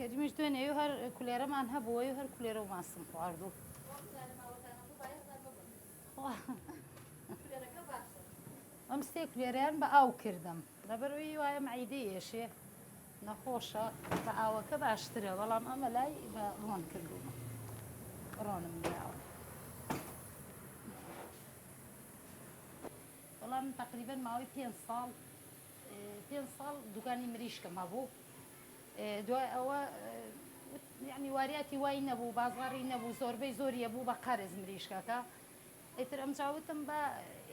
کەریمیش دوێنێ هەر کولێرەمان هەبووە و هەر کولێرە و ماسم خواردو ئەم سێ کولێرەیان بە ئاو کردم لەبەرەوەی وایە مەعیدەی ئێشێ نەخۆشە بە ئاوەکە باشترە بەڵام ئەمە لای بە ڕۆن کردومە ڕۆنم لیاوە بەڵام تقریبەن ماوەی 5 ساڵ دوکانی مریشکم هەبوو دوای ئەوە یعنی واریاتی وای نەبوو بازاڕی نەبوو زۆربەی زۆریە بوو بە قەرز مریشکەکە ئیتر ئەم جاوتم بە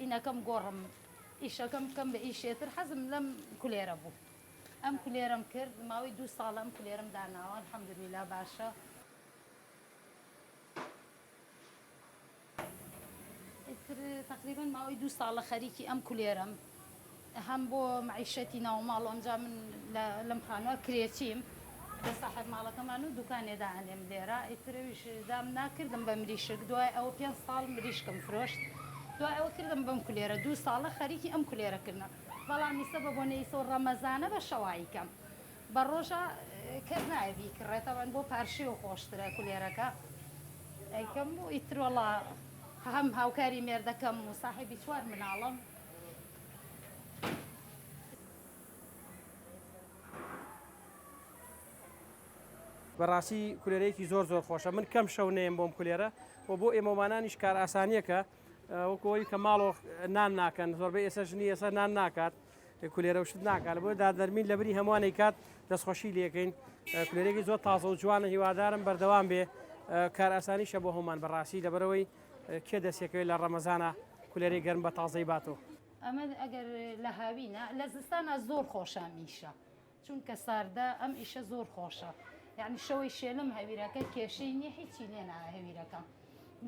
ئینەکەم گۆڕم ئیشەکەم بکەم بە ئیشێتر حەزم لەم کولێرە بوو ئەم کولێرەم کرد ماوەی 2 ساڵ ئەم کولێرەم داناوە الحەمدولیلا باشە تقریبا ماوەی 2 ساڵە خەریکی ئەم کولێرەم هەم بۆ معیشەتی ناوماڵ ئەمجا من لەم خانووە کرێچیم بە ساحب ماڵەکەمان و دوکانێدا ئەنێم لێرە ئیترەویش دام ناکردم بە مریشک دوای ئەوە 5 ساڵ مریشکم فرۆشت دوای ئەوە کردم بەم کولێرە 2 ساڵە خەریکی ئەم کولێرەکردنە بەڵام ئیستا بە بۆنەی سۆ ڕەمەزانە بە شەوایکەم بە ڕۆژە کەس نایبی کڕێتەوەن بۆ پارشی و خۆشترە کولێرەکە ئەیکەم و ئیتر وەڵا هەم هاوکاری مێردەکەم و ساحیبی 4 مناڵم بەڕاستی کولێرەیەکی زۆر خۆشە من کەم شەو نەیەم بۆم کولێرە و بۆ ئێمەمانانیش کار ئاسانیەکە وەکۆی کە ماڵۆ نان ناکەن زۆربەی ئێستا ژنی ئێستا نان ناکات کولێرە وشت ناکات بۆ دادەرمین لەبری هەمووانەی کات دەستخۆشی لێکەین کولێرێکی زۆر تازە و جوانە هیوادارم بەردەوام بێ کار ئاسانیشە بۆ هەمان بەڕاستی لەبەرەوەی کێ دەستێکەوەی لە ڕەمەزانە کولێرەی گەرم بە تازەی باتەوە ئەمە ئەگەر لە هاوینە لە زستانە زۆر خۆشە میشە چونکە ساردە ئەم ئیشە زۆر خۆشە یعنی شەوەی شێلم هەویرەکە کێشەی نییە هیچی لێنا هەویرەکەم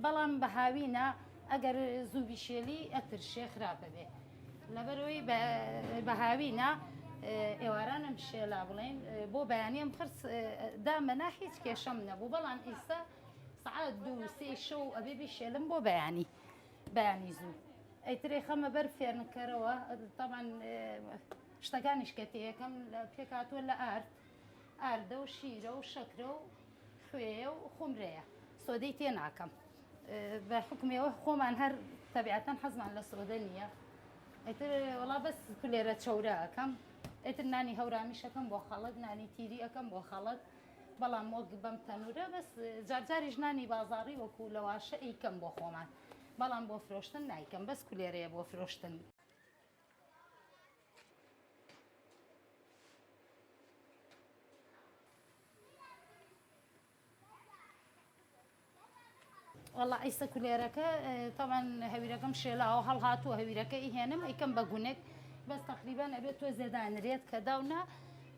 بەڵام بە هاوینە ئەگەر زووی شێلی ئەترشێ خراپە بێ لەبەرەوەی بە هاوینە ئێوارانم شێلا بڵێن بۆ بەیانیم خرس دامەنا هیچ کێشەم نەبوو بەڵام ئێستا سعات 2-3 شەو ئەبێ شێلم بۆ بەیانی زوو ئەیترێ خەمە بەر فێرنکەرەوە تاوان شتەکانیش کە تێیەکەم پێکاتوە لە ئاردە و شیرە و شەکرە و خوێە و خومرەیە سۆدەی تێ ناکەم بە حکمەوە خۆمان هەر تەبیعەتەن حەزمان لە سۆدە نییە ئیتر وەڵا بەس کولێرە چەورە ئەەکەم ئیتر نانی هەورامیشەکەم بۆ خەڵک نانی تیری ئەەکەم بۆ خەڵک بەڵام وەک بەم تەنورە بەس جارجاریش نانی بازاڕی وەکو لەواشە ئەیکەم بۆ خۆمان بەڵام بۆ فرۆشتن نایکەم بەس کولێرەیە بۆ فرۆشتن والله ئیسە کولێرەکە تاوان هەویرەکەم شێلاوە هەڵهاتووە هەویرەکە ئیهێنم ئەیکەم بە گونێک بەس تقریبان ئەبێت تۆ زێدانرێت کە داونا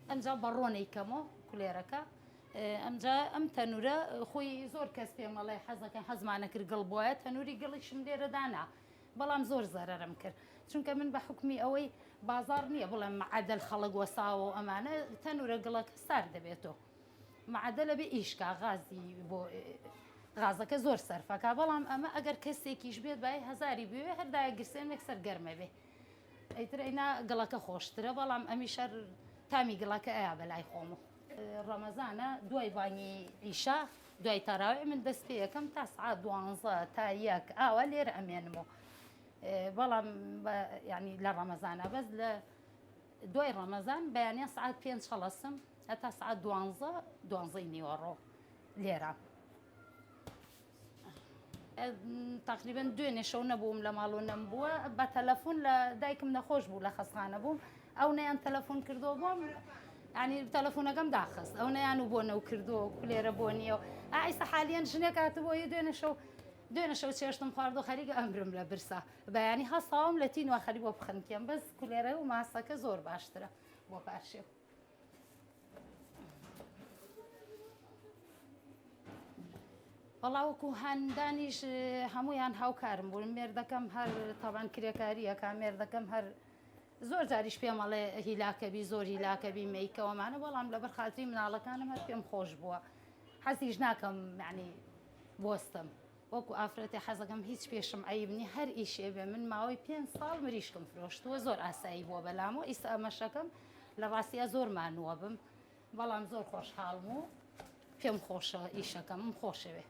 ئەمجا بەڕۆنەیکەمەوە کولێرەکە ئەمجا ئەم تەنورە خۆی زۆر کەس پێمەڵێ حەزەکە حەزمانە کرد گڵ بۆیە تەنوری گڵیشم لێرە دانا بەڵام زۆر زەرەرم کرد چونکە من بە حکمی ئەوەی بازار نییە بڵێم معەدەل خەڵک وەساوە و ئەمانە تەنورە گڵەکە سار دەبێتەوە معەدەلە بێ ئیشکا غازی بۆ غازەکە زۆر سەرفەکە بەڵام ئەمە ئەگەر کەسێکیش بێت بای هەزاری بوێ هەردایە گرسێنێک سەرگەرمە بێ ئەیتر ئەینا گڵەکە خۆشترە بەڵام ئەمی شەر تامی گڵەکە ئەیا بەلای خۆمە ڕەمەزانە دوای بانگی ئیشا دوای تەراویح من دەست پێ یەکەم تا سعات 12 تا 1 ئاوا لێرە ئەمێنمەوە بەڵام یعنی لە ڕەمەزانە بەس لە دوای ڕەمەزان بەیانیان سعات 5 هەڵەسم هەتا سعات 12 نیوەڕۆ لێرە تقریبا دوێنێ شەو نەبووم لە ماڵۆ نەمبووە بە تەلەفۆن لە دایکم نەخۆش بوو لە خەستخانە بووم ئەو نەیان تەلەفۆن کردەوە بۆم ینی تەلەفۆنەکەم داخست ئەو نەیان و بۆ نەو کردەوە کولێرە بۆ نییە و ئایستا حالیان ژنێک هاتبووە دوێنە شەو چێشتم خواردۆ خەریکە ئەمرم لە برسا بەیانی هەساوم لە تینوە خەری بۆ بخەنکەم بەس کولێرە و ماسەکە زۆر باشترە بۆ پاشێ وەڵا وەکو هەندانیش هەمویان هاوکارم بوون مێردەکەم هەر تاوان کرێکاریەکە مێردەکەم هەر زۆر جاریش پێمەڵێ هیلاکەبی زۆر هیلاکەبی مەیکەوەمانە بەڵام لەبەر خاتری مناڵەکانم هەر پێم خۆش بووە حەزیش ناکەم یعنی بۆستم وەکو ئافرەتی حەزەکەم هیچ پێشم عیبنی هەر ئیشێ بێ من ماوەی 5 ساڵ مریشکم فرۆشتووە زۆر ئاسایی بووە بەلامەوە ئیستا ئەمەشەکەم لە ڕاستیە زۆر مانووە بم بەڵام زۆر خۆشحاڵم و پێم خۆشە ئیشەکەم خۆشەوێ